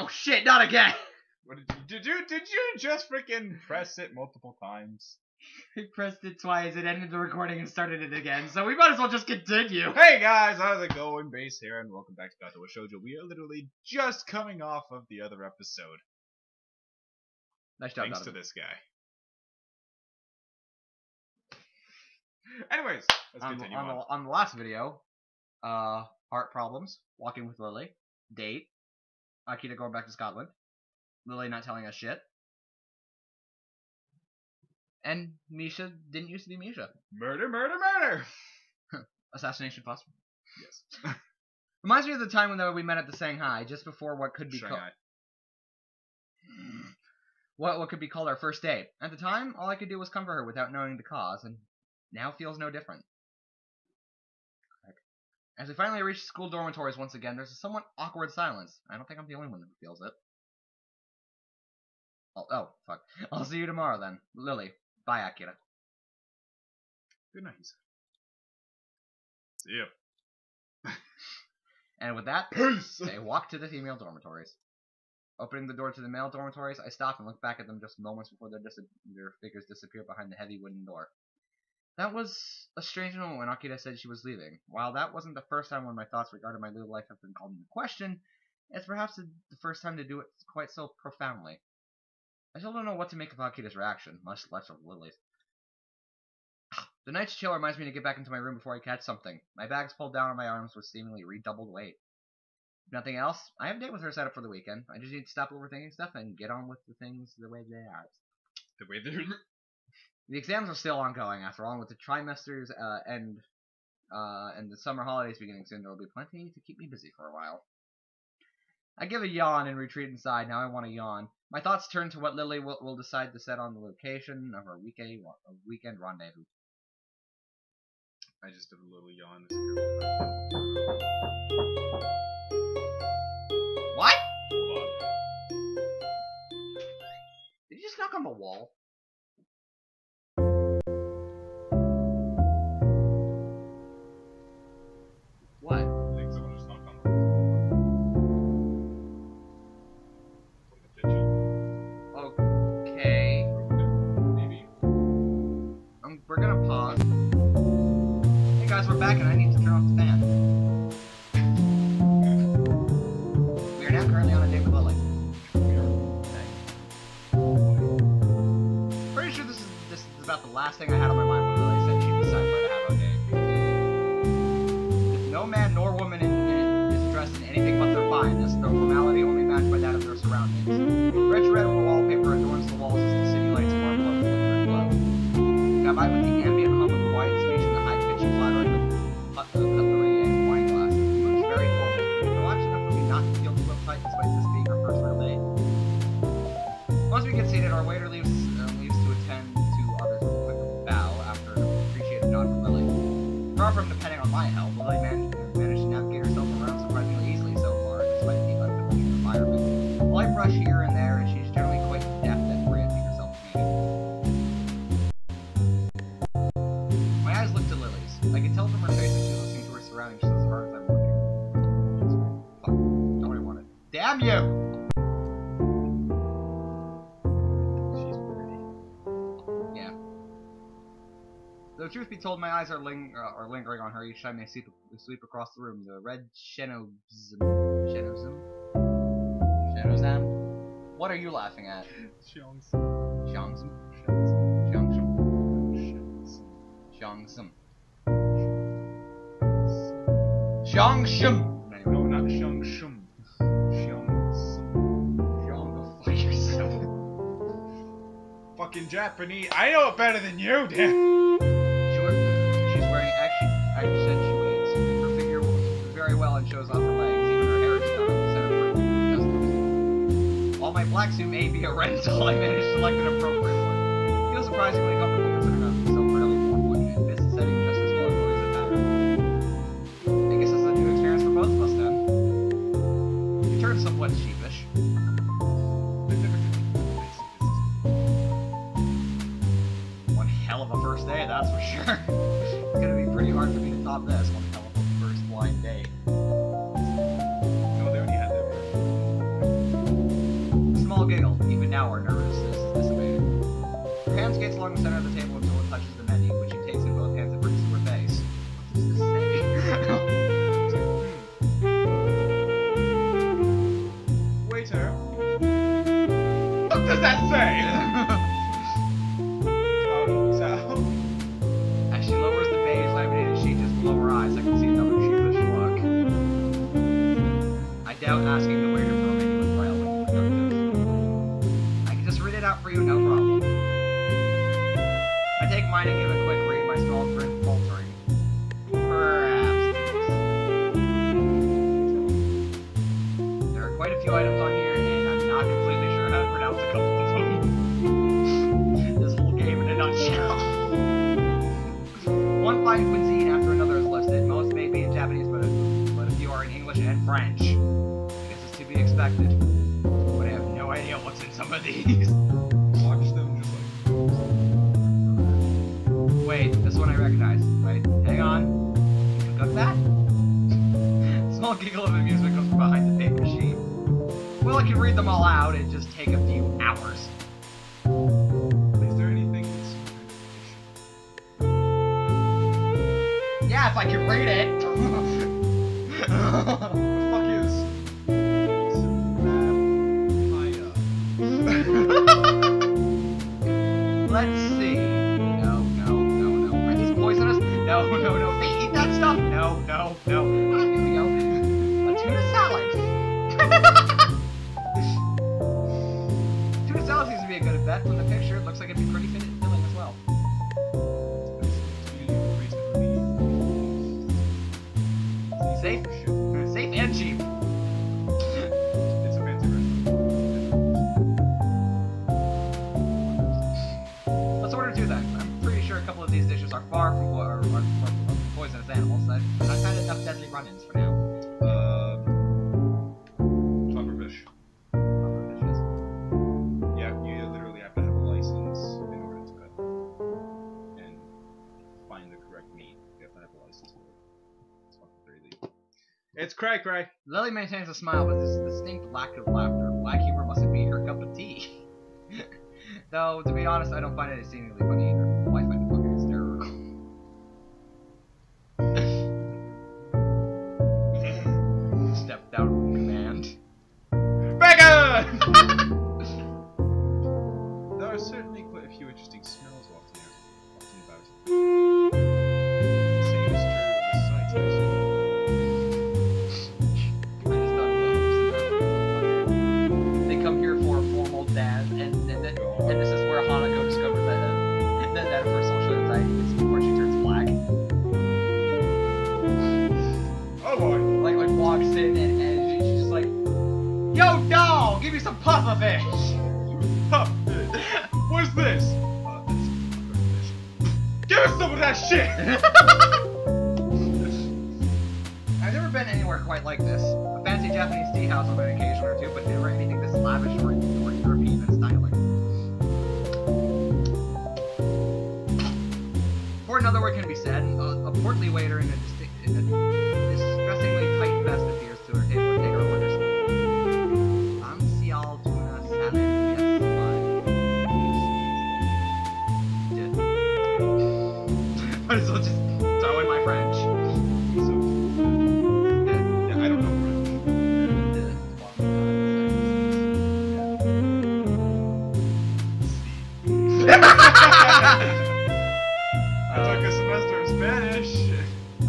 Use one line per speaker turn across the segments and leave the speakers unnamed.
Oh shit, not again!
What did you just freaking press it multiple times?
I pressed it twice, it ended the recording and started it again, so we might as well just continue.
Hey guys, how's it going? Base here, and welcome back to Katawa Shoujo. We are literally just coming off of the other episode.
Nice job,
Thanks to this guy. Anyways, let's continue on.
On the last video, heart problems, walking with Lily, date, Akita going back to Scotland, Lily not telling us shit, and Misha didn't used to be Misha.
Murder, murder, murder!
Assassination possible.
Yes.
Reminds me of the time when we met at the Shanghai, just before what could be called what could be called our first date. At the time, all I could do was comfort her without knowing the cause, and now feels no different. As we finally reach school dormitories once again, there's a somewhat awkward silence. I don't think I'm the only one that feels it. Oh, fuck. I'll see you tomorrow then. Lily. Bye, Akira.
Good night. See ya.
And with that,
peace!
They walk to the female dormitories. Opening the door to the male dormitories, I stop and look back at them just moments before their figures disappear behind the heavy wooden door. That was a strange moment when Akira said she was leaving. While that wasn't the first time when my thoughts regarding my little life have been called into question, it's perhaps the first time to do it quite so profoundly. I still don't know what to make of Akira's reaction, much less of Lily's. The night's chill reminds me to get back into my room before I catch something. My bag's pulled down on my arms with seemingly redoubled weight. If nothing else, I have a date with her set up for the weekend. I just need to stop overthinking stuff and get on with the things the way they are.
The way they're...
The exams are still ongoing, after all, and with the trimesters and the summer holidays beginning soon, there will be plenty to keep me busy for a while. I give a yawn and retreat inside. Now I want to yawn. My thoughts turn to what Lily will decide to set on the location of her weekend rendezvous.
I just did a little yawn.
What?
Hold on.
Did you just knock on the wall? What?
I think someone just knocked on the wall.
Okay.
Maybe.
We're gonna pause. Hey guys, we're back and I need to turn off the fan. We are now currently on a date with Lily. Okay. Pretty sure this is about the last thing I had on my mind when Lily said she'd decide where to have our date. No man nor woman is dressed in anything but their finest, though formality only matched by that of their surroundings. Rich red wallpaper adorns the walls as the city lights warm glow flicker and glow. Combined with the ambient hum of quiet speech and the high-pitched clattering of cutlery and wine glasses, it looks very formal. Relaxed enough for me not to feel too uptight despite this being our first real date. Once we get seated, our waiter leaves to attend to others with a quick bow after an appreciative nod from Lily. Far from depending on my help, Lily managed to navigate herself around surprisingly easily so far, despite the unfamiliar environment. A light brush here and there, and she's generally quite deft and free at making herself needed. My eyes looked to Lily's. I could tell from her face that she was listening to her surroundings just as hard as I'm looking. Fuck. Don't really want it. Damn you!
She's pretty.
Yeah. Though truth be told, my eyes are lingering on her each time they sweep across the room. The red Shenozam? What are you laughing at? Xiangzum?
No, not Xiangshum.
Go fuck yourself.
Fucking Japanese. I know it better than you, damn.
She's wearing, I said she waits. Her figure very well and shows off her legs. Even her hair is done on the center of her doesn't. While my black suit may be a rental, I managed to select an appropriate one. Feels surprisingly comfortable considering I'm so rarely worn one in this setting just as well as always a pattern. I guess it's a new experience for both of us then. You turned somewhat sheepish. One hell of a first day, that's for sure. It's gonna be pretty hard for me to top this. One hell of a first blind date.
No, they already had that version.
small giggle. Even now, our nervousness is dissipated. Her hand skates along the center of the table until it touches the menu, which she takes in both hands and brings to her face. What does this say?
Waiter. What does that say?
As she lowers the beige laminated sheet just below her eyes, I can see another sheepish look. I doubt asking the waiter for a menu with Braille would be productive. I can just read it out for you, no problem. I take mine and give it a quick read, my small grin faltering. Perhaps there are quite a few items on here, and I'm not completely sure how to pronounce a couple of them. This whole game in a nutshell. One fine cuisine after another is listed. Most may be in Japanese, but a few are in English and French. I guess it's to be expected. But I have no idea what's in some of these.
Watch them just like...
Wait, this one I recognize. Wait, hang on. You got that? Small giggle of amusement comes from behind the paper sheet. Well, I can read them all out. It'd just take a few hours.
Is there anything that's...
Yeah, if I can read it.
What the fuck is...
Let's see. No. Are these poisonous? No. They eat that stuff? No. Ah, here we go. A tuna salad. Tuna salad seems to be a good bet. From the picture, it looks like it'd be pretty filling as well. Safe and cheap.
It's a fancy restaurant.
Let's order two then. I'm pretty sure a couple of these dishes are far from poisonous animals. I've had enough deadly run-ins for now.
Pufferfish. Yeah, you literally have to have a license in order to cut and find the correct meat. You have to have a license for it. It's fucking pretty legal. It's cray.
Lily maintains a smile, but this distinct lack of laughter. Black humor mustn't be her cup of tea. Though, to be honest, I don't find it exceedingly funny either. Oh, I find it fucking hysterical. Stepped out from command.
Bacon! There are certainly quite a few interesting smells wafting about. The same is true of the sights I see.
I just thought those. They come here for a formal dance, and this is where Hanako discovers that her social anxiety is before she turns black.
Oh boy!
Like walks in and she's just like, "Yo, dog, give me some pufferfish."
What's this? That's pufferfish. Give us some of that shit!
I've never been anywhere quite like this. A fancy Japanese tea house on an occasion or two, but never anything this lavish or European in styling. For another word can be said, a portly waiter in a distressingly tight vest appears to her table and take her orders. Fancy all tuna salad, yes, might as well just throw in my French.
So, yeah, I don't know French. I took a semester of Spanish.
I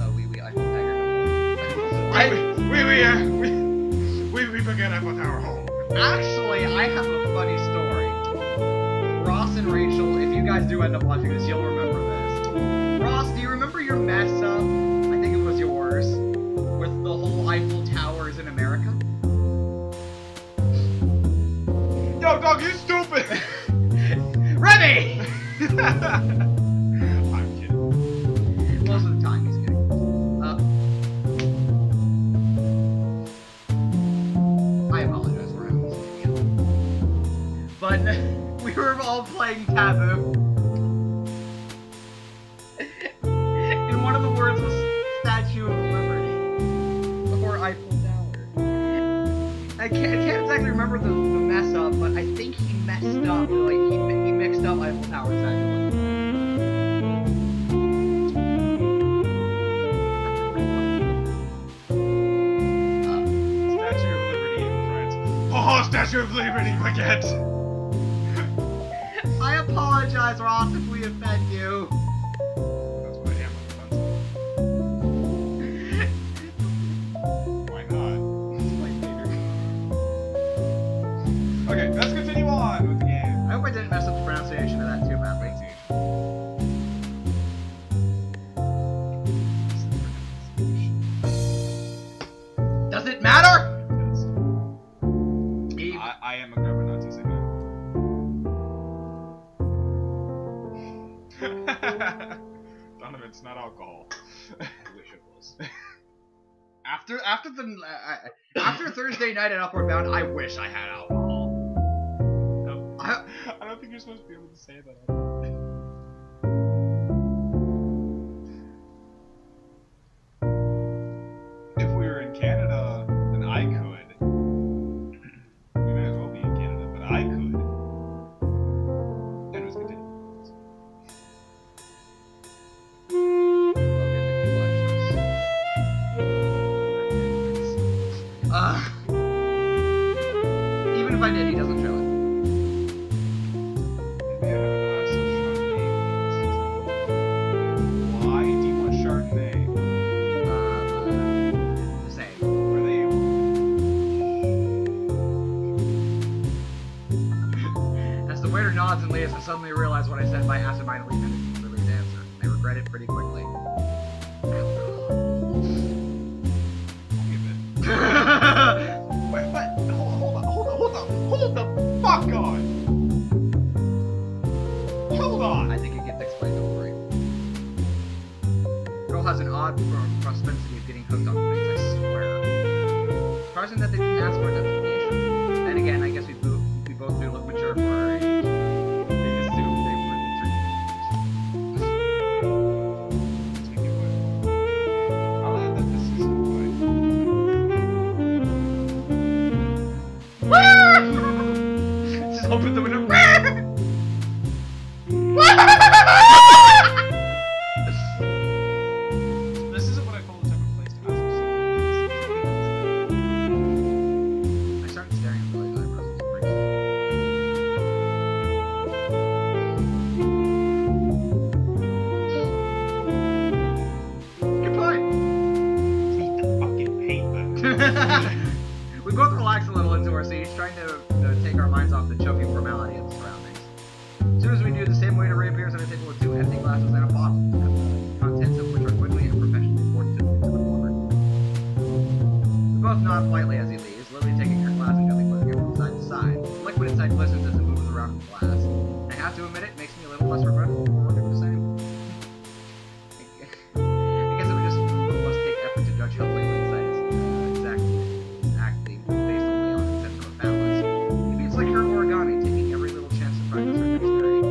hope Tiger
We forget about our home.
Actually, I have a funny story. Ross and Rachel, if you guys do end up watching this, you'll remember this. Ross, do you remember your mess up? I think it was yours. With the whole Eiffel Towers in America?
Yo, dog, you stupid!
Remy!
I'm kidding.
Most of the time, he's kidding. I apologize for having this idiot. But we were all playing Taboo. And one of the words was Statue of Liberty. Or Eiffel Tower. I can't exactly exactly remember the mess up, but I think he messed up. Like he mixed up Eiffel Tower exactly.
Statue of Liberty in France. Oh, Statue of Liberty, baguette!
I apologize, Ross, if we offend you.
That's what I am on the Why not? Okay, let's continue on with the game.
I hope I didn't mess up the pronunciation of that too badly. Does it matter?
I am a grammar Nazi singer. Donovan, it's not alcohol. I wish it was.
After Thursday night at Upward Bound, I wish I had alcohol.
No. I don't think you're supposed to be able to say that. If we were in Canada, then I could. We might as well be in Canada, but I could. Anyways, continue.
Even if I did, he doesn't show it.
Why do you want Chardonnay?
The same.
Are they?
As the waiter nods and leaves, I suddenly realize what I said by absentmindedly finishing Lily's answer. They regret it pretty quickly.
Wait, what? Hold the fuck on! Hold on!
I think it gets explained, don't worry. Girl has an odd propensity of getting hooked on things, I swear. Surprising that they didn't ask for identification. Then again, I guess we both do look mature for our age. They assumed they were
I'll add that this is
just open the window.
This isn't what I call the type of place to ask for something.
I started staring at Lily's eyebrows. Good point.
Eat the fucking paper.
We both relax a little into our seats, trying to take our minds off the choking formality of the surroundings. As soon as we do, the same waiter reappears at a table with 2 empty glasses and a bottle, the contents of which are quickly and professionally poured into the corner. We both nod politely as he leaves, Lily taking her glass and gently flipping it from side to side. The liquid inside glistens as it moves around in the glass. I have to admit, it makes me a little less regretful for working the same. I guess it would just almost take effort to judge how the liquid inside is exactly based only on intent of a balance. Maybe it's like her origami, taking every little chance to practice her dexterity.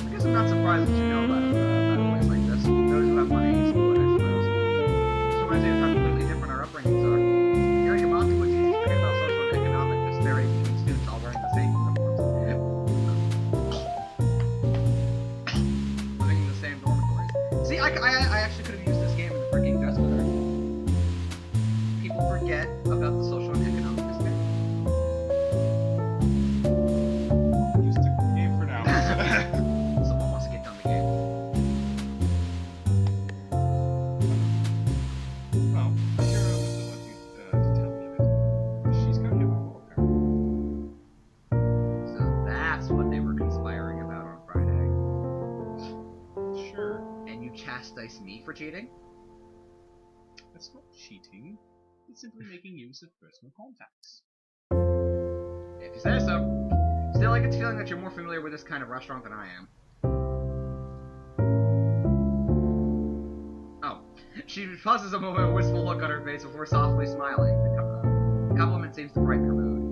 I guess I'm not surprised that you know about a place like this. Those who have money explode, I suppose. This reminds me of how completely different our upbringings are. Here in Yamaki, it's easy to forget about social and economic disparity between students all wearing the same uniforms. Living in the same dormitories. See, I actually could have used this game in the freaking dress with her. People forget about the social and economic disparity.
Just stick with the game for now.
Someone wants to get done the game.
Well, Kira was the one to tell me of it. She's got him involved, apparently.
So that's what they were conspiring about on Friday.
Sure.
And you chastise me for cheating?
That's not cheating. It's simply making use of personal contacts.
If you say so. Still, I get the feeling that you're more familiar with this kind of restaurant than I am. Oh. She pauses a moment, a wistful look on her face before softly smiling. The compliment seems to brighten her mood.